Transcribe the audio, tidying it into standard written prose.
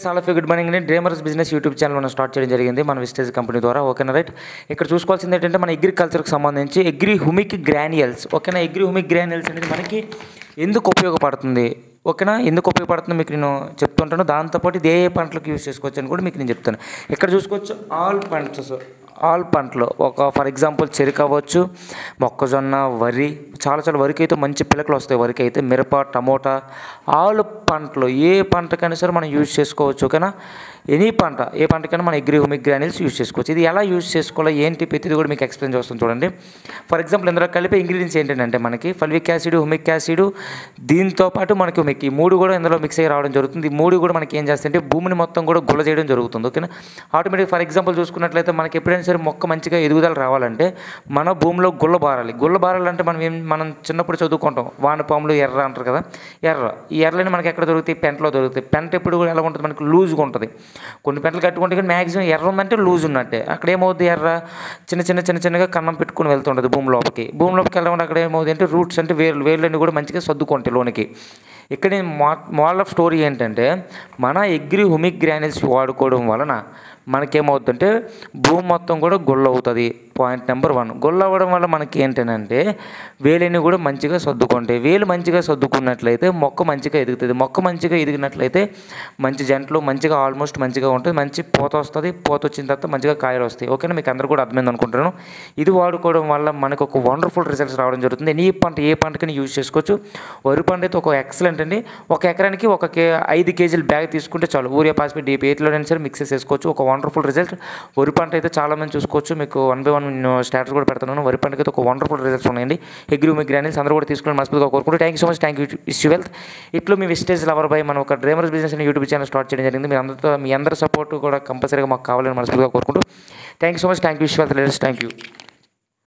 చాలా good morning అండి. Dreamers business YouTube channel మనం స్టార్ట్ చేయడం జరిగింది మన విస్టేజ్ కంపెనీ ద్వారా. ఓకేనా రైట్. ఇక్కడ చూసుకోవాల్సింది ఏంటంటే మన అగ్రికల్చర్కి సంబంధించి హ్యూమిక్ గ్రాన్యుల్స్. ఓకేనా, హ్యూమిక్ గ్రాన్యుల్స్ అనేది మనకి ఎందుకు ఉపయోగపడుతుంది, ఓకేనా, ఎందుకు ఉపయోగపడుతుందో మీకు నేను చెప్తుంటాను. దాంతోపాటు ఇది ఏ పంటలకు యూజ్ చేసుకోవచ్చు అని కూడా మీకు నేను చెప్తాను. ఇక్కడ చూసుకోవచ్చు ఆల్ పంటలు, ఒక ఫర్ ఎగ్జాంపుల్ చెరుకు అవ్వచ్చు, మొక్కజొన్న, వరి, చాలా వరికి అయితే మంచి పిలకలు వస్తాయి. వరికి అయితే మిరప, టమోటా, ఆల్ పంటలు ఏ పంటకైనా సరే మనం యూజ్ చేసుకోవచ్చు. ఓకేనా, ఎనీ పంట ఏ పంటకైనా మన హ్యూమిక్ గ్రాన్యుల్స్ యూజ్ చేసుకోవచ్చు. ఇది ఎలా యూజ్ చేసుకోవాలో ఏంటి ప్రతిది కూడా మీకు ఎక్స్ప్లెయిన్ చేస్తాను చూడండి. ఫర్ ఎగ్జాంపుల్ ఇందులో కలిపే ఇంగ్రీడియంట్స్ ఏంటంటే మనకి ఫల్విక్ యాసిడ్, హ్యూమిక్ యాసిడ్, దీంతోపాటు మనకి హ్యూమిక్, ఈ మూడు కూడా ఇందులో మిక్స్ అయ్యి రావడం జరుగుతుంది. ఈ మూడు కూడా మనకి ఏం చేస్తాయంటే భూమిని మొత్తం కూడా గుల్ల చేయడం జరుగుతుంది. ఓకేనా, ఆటోమేటిక్ ఫర్ ఎగ్జాంపుల్ చూసుకున్నట్లయితే మనకి ఎప్పుడైనా సరే మొక్క మంచిగా ఎదుగుదల రావాలంటే మన భూమిలో గుల్ల బారాలంటే మనం చిన్నప్పుడు చదువుకుంటాం, వానపాములు ఎర్ర అంటారు కదా, ఈ ఎర్రలని మనకి ఎక్కడ దొరుకుతాయి, పెంటలో దొరుకుతాయి. పెంట ఎప్పుడు కూడా ఎలా ఉంటుంది, మనకి లూజ్గా ఉంటుంది. కొన్ని పెంటలు కట్టుకుంటే కానీ మ్యాక్సిమం ఎర్ర ఉందంటే లూజ్ ఉన్నట్టే. అక్కడ ఏమవుతుంది, ఎర్ర చిన్నగా కన్నం పెట్టుకుని వెళ్తుంటుంది భూమి లోపలికి వెళ్ళడం. అక్కడ ఏమవుతుంది అంటే రూట్స్ అంటే వేర్లన్నీ కూడా మంచిగా సర్దుకుంటాయి లోనికి. ఇక్కడ మోరల్ ఆఫ్ స్టోరీ ఏంటంటే మన హ్యూమిక్ గ్రాన్యుల్స్ వాడుకోవడం వలన మనకేమవుతుందంటే భూమి మొత్తం కూడా గుల్ల అవుతుంది. పాయింట్ నెంబర్ 1, గుల్ల అవ్వడం వల్ల మనకి ఏంటంటే వేలన్నీ కూడా మంచిగా సర్దుకుంటాయి. వేలు మంచిగా సర్దుకున్నట్లయితే మొక్క మంచిగా ఎదుగుతుంది. మొక్క మంచిగా ఎదిగినట్లయితే మంచి జంటలు మంచిగా ఆల్మోస్ట్ మంచిగా ఉంటుంది. మంచి పూత వస్తుంది. పూత వచ్చిన తర్వాత మంచిగా కాయలు వస్తాయి. ఓకేనా, మీకు అందరూ కూడా అర్థమైంది అనుకుంటున్నాను. ఇది వాడుకోవడం వల్ల మనకు ఒక వండర్ఫుల్ రిజల్ట్స్ రావడం జరుగుతుంది. ఏ పంటకని యూజ్ చేసుకోవచ్చు. వరి పంట అయితే ఒక ఎక్సలెంట్ అండి. ఒక ఎకరానికి 5 కేజీల బ్యాగ్ తీసుకుంటే చాలు. ఊరియా, పాస్పేట్, DAP ఏట్లోనైనా సరే మిక్స్ చేసుకోవచ్చు. ఒక వండర్ఫుల్ రిజల్ట్. వరి పంట అయితే చాలామంది చూసుకోవచ్చు. మీకు 1 by 1 స్టాటస్ కూడా పెడుతున్నాను. వరి పంటకి అయితే ఒక వండర్ఫుల్ రిజల్ట్స్ ఉన్నాయండి. హ్యూమిక్ గ్రాన్యుల్స్ అందరూ కూడా తీసుకుని మనస్ఫూర్తిగా కోరుకుంటూ thank you so much. Thank you wish you wealth. ఇట్లో మీ విస్టేజ్ లవర్ బై మనం ఒక డ్రీమర్స్ బిజినెస్ అని యూట్యూబ్ ఛానల్ స్టార్ట్ చేయడం జరిగింది. మీ అందరి సపోర్ట్ కూడా కంపల్సరీగా మాకు కావాలని మనస్ఫూర్తిగా కోరుకుంటూ thank you so much. Thank you wish you wealth. Thank you.